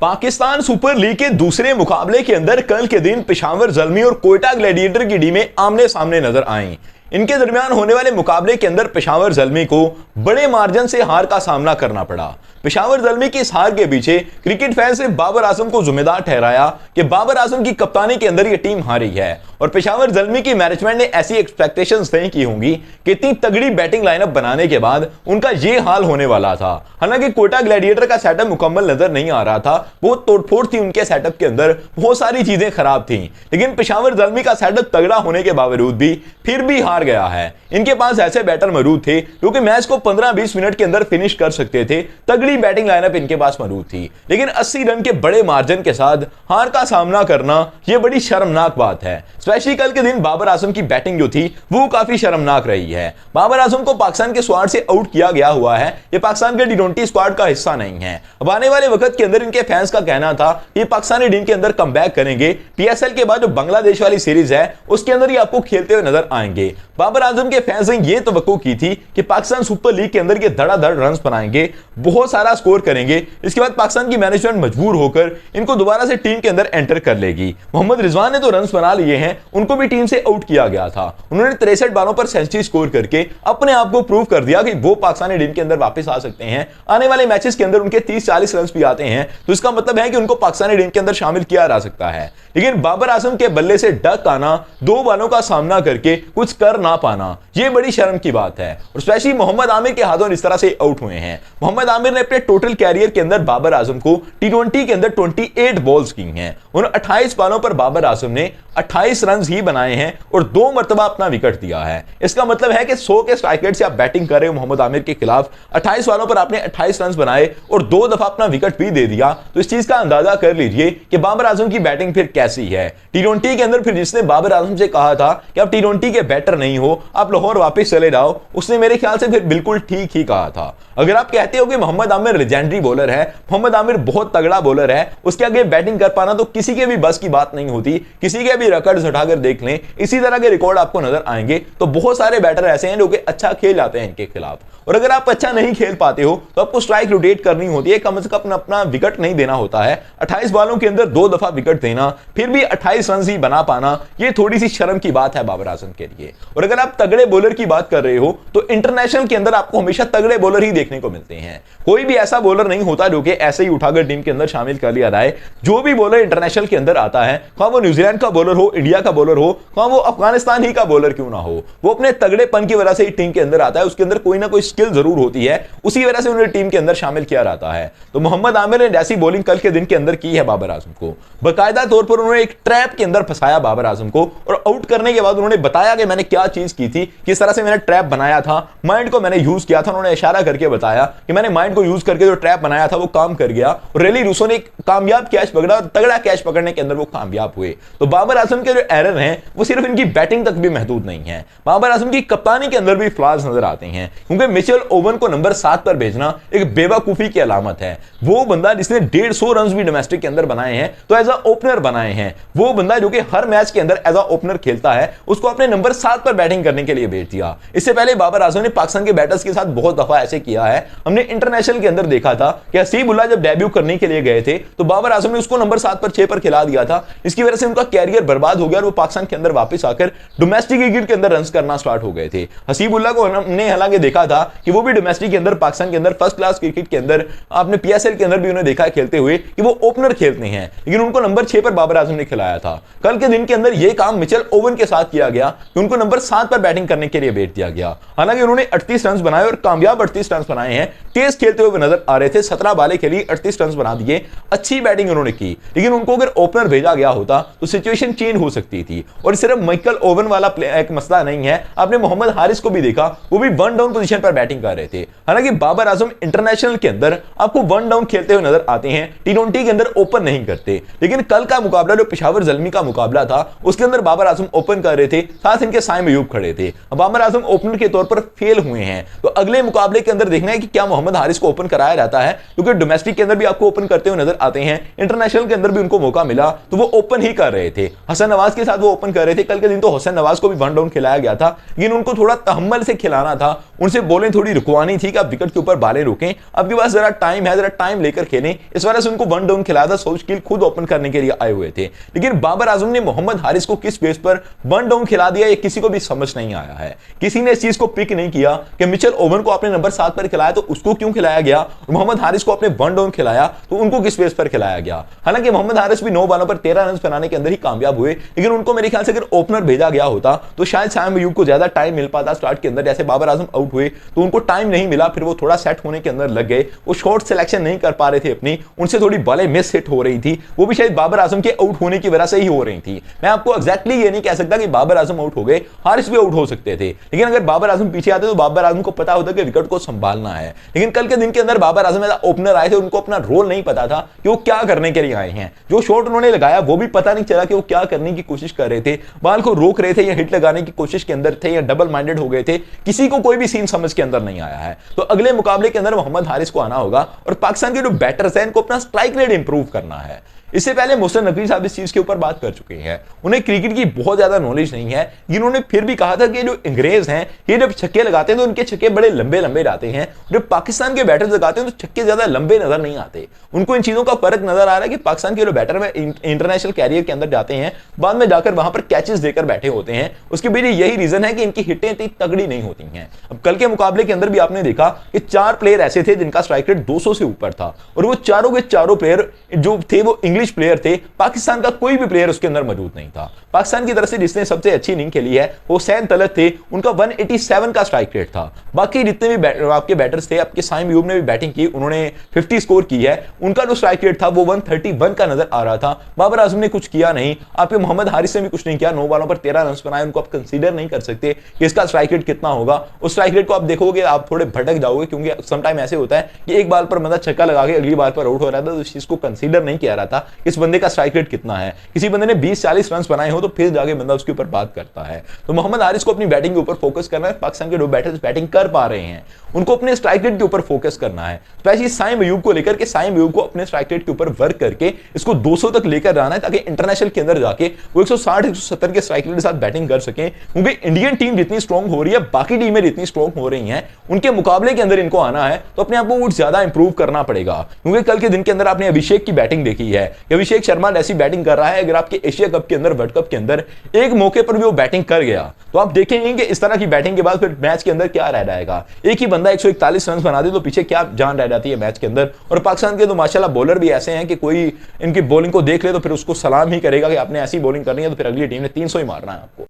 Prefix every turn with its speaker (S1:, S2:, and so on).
S1: Pakistan super league के दूसरे मुकाबले के अंदर कल के दिन पेशावर ज़ल्मी और कोयटा ग्लैडिएटर की टीमें आमने सामने नजर आईं। इनके दरमियान होने वाले मुकाबले के अंदर पेशावर ज़ल्मी को बड़े मार्जिन से हार का सामना करना पड़ा। पेशावर ज़ल्मी की इस हार के पीछे क्रिकेट फैंस ने बाबर आजम को जिम्मेदार ठहराया कि बाबर आजम की कप्तानी के अंदर यह टीम हारी है और पेशावर ज़ल्मी की मैनेजमेंट ने ऐसी एक्सपेक्टेशंस नहीं की होंगी कि इतनी तगड़ी बैटिंग लाइनअप बनाने के बाद उनका यह हाल होने वाला था। हालांकि कोयटा ग्लैडिएटर का सेटअप मुकम्मल नजर नहीं आ रहा था, बहुत तोड़फोड़ थी उनके सेटअप के अंदर, बहुत सारी चीजें खराब थी, लेकिन पेशावर ज़ल्मी का सेटअप तगड़ा होने के बावजूद भी फिर भी हार गया है। इनके पास ऐसे बैटर मौजूद थे जो कि मैच को 15-20 मिनट के अंदर फिनिश कर सकते थे, तगड़ी बैटिंग लाइनअप इनके पास मौजूद थी, लेकिन 80 रन के बड़े मार्जिन के साथ हार का सामना करना यह बड़ी शर्मनाक बात है। स्पेशली कल के दिन बाबर आजम की बैटिंग जो थी वो काफी शर्मनाक रही है। बाबर आजम को पाकिस्तान के स्क्वाड से आउट किया गया हुआ है, ये पाकिस्तान के टी20 स्क्वाड का हिस्सा नहीं है। अब आने वाले वक्त के अंदर इनके फैंस का कहना था कि पाकिस्तानी टीम के अंदर कमबैक करेंगे, पीएसएल के बाद जो बांग्लादेश वाली सीरीज है उसके अंदर ही आपको खेलते हुए नजर आएंगे। बाबर आजम के फैंस ने यह तवक्को की थी कि पाकिस्तान सुपर लीग के अंदर ये धड़ाधड़ रन बनाएंगे, बहुत सारा स्कोर करेंगे, इसके बाद पाकिस्तान की मैनेजमेंट मजबूर होकर इनको दोबारा से टीम के अंदर एंटर कर लेगी। मोहम्मद रिजवान ने तो रन बना लिए हैं, उनको भी टीम से आउट किया गया था। उन्होंने 63 बालों पर सेंचुरी स्कोर करके अपने आप को प्रूव कर दिया कि वो पाकिस्तानी टीम के अंदर वापस आ सकते हैं। आने वाले मैचेस के अंदर उनके 30-40 रन भी आते हैं, तो इसका मतलब है कि उनको पाकिस्तानी टीम के अंदर शामिल किया जा सकता है। लेकिन बाबर आजम के बल्ले से डक आना, 2 बालों का सामना करके कुछ कर ना पाना, यह बड़ी शर्म की बात है। और स्पेशली मोहम्मद आमिर के हाथों इस तरह से आउट हुए हैं। मोहम्मद आमिर ने अपने टोटल कैरियर के अंदर बाबर आजम को टी20 के अंदर 28 बॉल्स की हैं। उन 28 बालों पर बाबर आजम ने 28 रन ही बनाए हैं और 2 मरतबा अपना विकेट दिया है। इसका मतलब है कि 100 के स्ट्राइक रेट से आप बैटिंग कर रहे हो मोहम्मद आमिर के खिलाफ, 28 बालों पर आपने 28 रन बनाए और 2 दफा अपना विकेट भी दे दिया, तो इस चीज का अंदाजा कर लीजिए कि बाबर आजम की बैटिंग फिर कैसी है। टी20 के अंदर फिर जिसने बाबर आजम से कहा था कि आप टी20 के बैटर नहीं हो, आप लाहौर वापस चले जाओ, उसने मेरे ख्याल से फिर बिल्कुल ठीक ही कहा था। अगर आप कहते हो कि मोहम्मद आमिर लेजेंडरी बॉलर है, मोहम्मद आमिर बहुत तगड़ा बॉलर है, उसके आगे बैटिंग कर पाना तो किसी के भी बस की बात नहीं होती। किसी के भी रिकॉर्ड्स उठाकर देख लें, इसी तरह के रिकॉर्ड आपको नजर आएंगे। तो बहुत सारे बैटर ऐसे हैं जो कि अच्छा खेल जाते हैं इनके खिलाफ, और अगर आप अच्छा नहीं खेल पाते हो तो आपको स्ट्राइक रोटेट करनी होती है, कम से कम अपना विकेट नहीं देना होता है। 28 बालों के अंदर 2 दफा विकेट देना, फिर भी 28 रन ही बना पाना, यह थोड़ी सी शर्म की बात है बाबर आजम के लिए। और अगर आप तगड़े बॉलर की बात कर रहे हो तो इंटरनेशनल के अंदर आपको हमेशा तगड़े बॉलर ही देखने को मिलते हैं। कोई भी ऐसा बॉलर नहीं होता जो कि ऐसे ही उठाकर टीम के अंदर शामिल कर लिया जाए। जो भी बॉलर इंटरनेशनल के अंदर आता है, खां वो न्यूजीलैंड का बॉलर हो, इंडिया का बॉलर हो, खां वो अफगानिस्तान ही का बॉलर क्यों ना हो, वो अपने तगड़ेपन की वजह से ही टीम के अंदर आता है। उसके अंदर कोई ना कोई स्किल जरूर होती है, उसी वजह से उन्हें टीम के अंदर शामिल किया जाता है। तो मोहम्मद आमिर ने जैसी बॉलिंग कल के दिन के अंदर की है बाबर आजम को, बाकायदा तौर पर उन्होंने एक ट्रैप के अंदर फंसाया बाबर आजम को, और आउट करने के बाद उन्होंने बताया कि मैंने क्या चीज की थी, किस तरह से मैंने ट्रैप बनाया था, माइंड को मैंने यूज किया था। उन्होंने इशारा करके बताया कि मैंने माइंड को यूज करके जो ट्रैप बनाया था वो काम कर गया, और रेली रूसो ने एक कामयाब कैच पकड़ा और तगड़ा कैच पकड़ने के अंदर वो कामयाब हुए। तो बाबर आजम के जो एरर हैं वो सिर्फ इनकी बैटिंग तक भी महदूद नहीं है, बाबर आजम की कप्तानी के अंदर भी फ्लॉज नजर आते हैं। क्योंकि मिचेल ओवन को नंबर 7 पर भेजना एक बेवकूफी की अलामत है। वो बंदा जिसने 150 रन भी डोमेस्टिक के अंदर बनाए हैं, तो एज अ ओपनर बनाए हैं, वो बंदा जो कि हर मैच के अंदर एज अ ओपनर खेलता है, उसको अपने नंबर 7 पर बैटिंग करने के लिए भेज दिया। इससे पहले बाबर आजम ने पाकिस्तान के बैटर्स के साथ बहुत दफा ऐसे किया है। हमने इंटरनेशनल के अंदर देखा था कि हसीबुल्लाह जब डेब्यू करने के लिए गए थे तो बाबर आजम ने उसको नंबर 7 पर 6 पर खिला दिया था। इसकी वजह से उनका कैरियर बर्बाद हो गया और वो पाकिस्तान के अंदर वापस आकर डोमेस्टिक क्रिकेट के अंदर रन करना स्टार्ट हो गए थे। हसीबुल्लाह को हमने हालांकि देखा था कि वो भी डोमेस्टिक के अंदर पाकिस्तान के अंदर फर्स्ट क्लास क्रिकेट के अंदर, आपने पीएसएल के अंदर भी उन्हें देखा खेलते हुए कि वो ओपनर खेलते हैं, लेकिन उनको नंबर 6 पर बाबर आजम ने खिलाया था। कल के दिन के अंदर यह काम मिचेल ओवन के साथ किया गया कि उनको नंबर 7 पर बैटिंग करने के लिए भेज दिया गया। हालांकि उन्होंने 38 रन बनाए और कामयाब 38 रन बनाए हैं, तेज खेलते हुए नजर आ रहे थे। 17 बाले खेली, 38 रन बना दिए, अच्छी बैटिंग उन्होंने की। लेकिन उनको अगर ओपनर भेजा गया होता तो सिचुएशन चेंज हो सकती थी। और सिर्फ माइकल ओवन वाला एक मसला नहीं है, आपने मोहम्मद हारिस को भी देखा, वो भी 1 डाउन पोजीशन पर बैटिंग कर रहे थे। हालांकि बाबर आजम इंटरनेशनल के अंदर आपको 1 डाउन खेलते हुए नजर आते हैं, टी20 के अंदर ओपन नहीं करते। लेकिन कल का मुकाबला जो पेशावर ज़ल्मी का मुकाबला था उसके अंदर बाबर आजम ओपन कर रहे थे, साथ इनके साइम अयूब खड़े थे। बाबर आजम ओपनर के तौर पर फेल हुए हैं। तो अगले मुकाबले के अंदर देखना है कि क्या मोहम्मद हारिस को ओपन कराया जाता है, क्योंकि डोमेस्टिक के अंदर भी आपको ओपन करते हुए नजर आते हैं, इंटरनेशनल के अंदर भी उनको मौका मिला तो वो ओपन ही कर रहे थे। हसन नवाज के साथ वो ओपन कर रहे थे। कल के दिन तो हसन नवाज को भी 1 डाउन खिलाया गया था, लेकिन उनको थोड़ा तहम्मुल से खिलाना था, उनसे बॉलें थोड़ी रुकवानी थी कि आप विकेट के ऊपर बालें रोकें, आपके पास जरा टाइम है, जरा टाइम लेकर खेलें। इस वजह से उनको वन डाउन खिलाया था, सौशकिल खुद ओपन करने के लिए आए हुए थे, लेकिन बाबर आजम ने मोहम्मद हारिस को किस बेस पर वन डाउन खिला दिया, ये किसी को भी समझ नहीं आया है। किसी ने इस चीज को पिक नहीं किया कि मिचेल ओवन को आपने नंबर 7 पर खिलाया तो उसको क्यों खिलाया गया, और मोहम्मद हारिस को आपने वन डाउन खिलाया तो उनको किस बेस पर खिलाया गया। हालांकि मोहम्मद हारिस भी 9 बॉलों पर 13 रन बनाने के अंदर ही कामयाब हुए, लेकिन उनको मेरे ख्याल से अगर ओपनर भेजा गया होता तो शायद साइम अयूब को ज्यादा टाइम मिल पाता स्टार्ट के अंदर। जैसे बाबर आजम आउट हुए तो उनको टाइम नहीं मिला, फिर वो थोड़ा सेट होने के अंदर लग गए, वो शॉट सिलेक्शन नहीं कर पा रहे थे अपनी, उनसे थोड़ी बॉलें मिस हिट हो रही थी, वो भी शायद बाबर आजम के आउट होने की वजह से ही हो रही थी। मैं आपको एग्जैक्टली ये नहीं कह सकता कि बाबर आजम आउट हो गए, हारिस भी आउट हो सकते थे, लेकिन अगर बाबर आजम पीछे आते तो बाबर आजम को पता होता कि विकेट को संभालना है। लेकिन कल के दिन के अंदर बाबर आजम एज ओपनर आए थे, उनको अपना रोल नहीं पता था कि वो क्या करने के लिए आए हैं। जो शॉट उन्होंने लगाया वो भी पता नहीं चला कि वो क्या करने की कोशिश कर रहे थे, बॉल को रोक रहे थे या हिट लगाने की कोशिश के अंदर थे या डबल माइंडेड हो गए थे, किसी को कोई भी सीन समझ के अंदर नहीं आया है। तो अगले मुकाबले के अंदर मोहम्मद हारिस को आना होगा और पाकिस्तान के जो बैटर्स हैं इनको अपना स्ट्राइक रेट इंप्रूव करना है। इससे पहले मोहसिन नकवी साहब इस चीज के ऊपर बात कर चुके हैं, उन्हें क्रिकेट की बहुत ज्यादा नॉलेज नहीं है, इन्होंने फिर भी कहा था कि जो अंग्रेज हैं ये जब छक्के लगाते हैं तो उनके छक्के बड़े लंबे लंबे जाते हैं, जब पाकिस्तान के बैटर्स लगाते हैं तो छक्के ज्यादा लंबे नजर नहीं आते। उनको इन चीजों का फर्क नजर आ रहा है कि पाकिस्तान के जो बैटर में इंटरनेशनल कैरियर के अंदर जाते हैं, बाद में जाकर वहां पर कैचेस देकर बैठे होते हैं, उसके पीछे यही रीजन है कि इनकी हिटें इतनी तगड़ी नहीं होती हैं। अब कल के मुकाबले के अंदर भी आपने देखा कि 4 प्लेयर ऐसे थे जिनका स्ट्राइक रेट 200 से ऊपर था, और वो चारों के चारों प्लेयर जो थे वो इंग्लिश प्लेयर थे। पाकिस्तान का कोई भी प्लेयर उसके अंदर मौजूद नहीं था। पाकिस्तान की तरफ से जिसने सबसे अच्छी इनिंग खेली है वो सैन तलत थे, उनका 187 का स्ट्राइक रेट था। बाकी जितने भी आपके बैटर्स थे, आपके साइम अयूब ने भी बैटिंग की, उन्होंने 50 स्कोर की है, उनका जो स्ट्राइक रेट था वो 131 का नजर आ रहा था। बाबर आजम ने कुछ किया नहीं, आपके मोहम्मद हारिस ने भी कुछ नहीं किया, 9 बॉलों पर 13 रन बनाए, उनको आप कंसीडर नहीं कर सकते कि इसका स्ट्राइक रेट कितना होगा। उस स्ट्राइक रेट को आप देखोगे आप थोड़े भटक जाओगे, क्योंकि समटाइम ऐसे होता है कि एक बॉल पर बंदा छक्का लगा के अगली बॉल पर आउट हो रहा था तो इस चीज को कंसीडर नहीं किया रहा था इस बंदे का स्ट्राइक रेट कितना है। किसी बंदे ने 20-40 रन बनाए हो तो फिर जाके बंदा उसके ऊपर बात करता है। तो मोहम्मद हारिस को अपनी बैटिंग के ऊपर फोकस करना है। पाकिस्तान के जो बैटर्स बैटिंग कर पा रहे हैं उनको अपने स्ट्राइक रेट के ऊपर फोकस करना है, स्पेशली साइम अयूब को लेकर के। साइम अयूब को अपने स्ट्राइक रेट के ऊपर वर्क करके इसको 200 तक लेकर जाना है, ताकि इंटरनेशनल के अंदर जाके वो 160-170 के स्ट्राइक रेट के साथ बैटिंग कर सकें। क्योंकि इंडियन टीम जितनी स्ट्रॉन्ग हो रही है, बाकी टीमें जितनी स्ट्रॉन्ग हो रही हैं, उनके मुकाबले के अंदर इनको आना है तो अपने आप को ज्यादा इंप्रूव करना पड़ेगा। क्योंकि कल के दिन के अंदर आपने अभिषेक की बैटिंग देखी है, अभिषेक शर्मा ऐसी बैटिंग कर रहा है, अगर आपके एशिया कप के अंदर, वर्ल्ड कप के अंदर एक मौके पर भी वो बैटिंग कर गया तो आप देखेंगे कि इस तरह की बैटिंग के बाद फिर मैच के अंदर क्या रह जाएगा। एक ही बंदा 141 रन बना दे तो पीछे क्या जान रह जाती है मैच के अंदर। और पाकिस्तान के तो माशाल्लाह बॉलर भी ऐसे हैं कि कोई इनकी बॉलिंग को देख ले तो फिर उसको सलाम ही करेगा कि आपने ऐसी बॉलिंग करनी है तो फिर अगली टीम ने 300 ही मारना है आपको।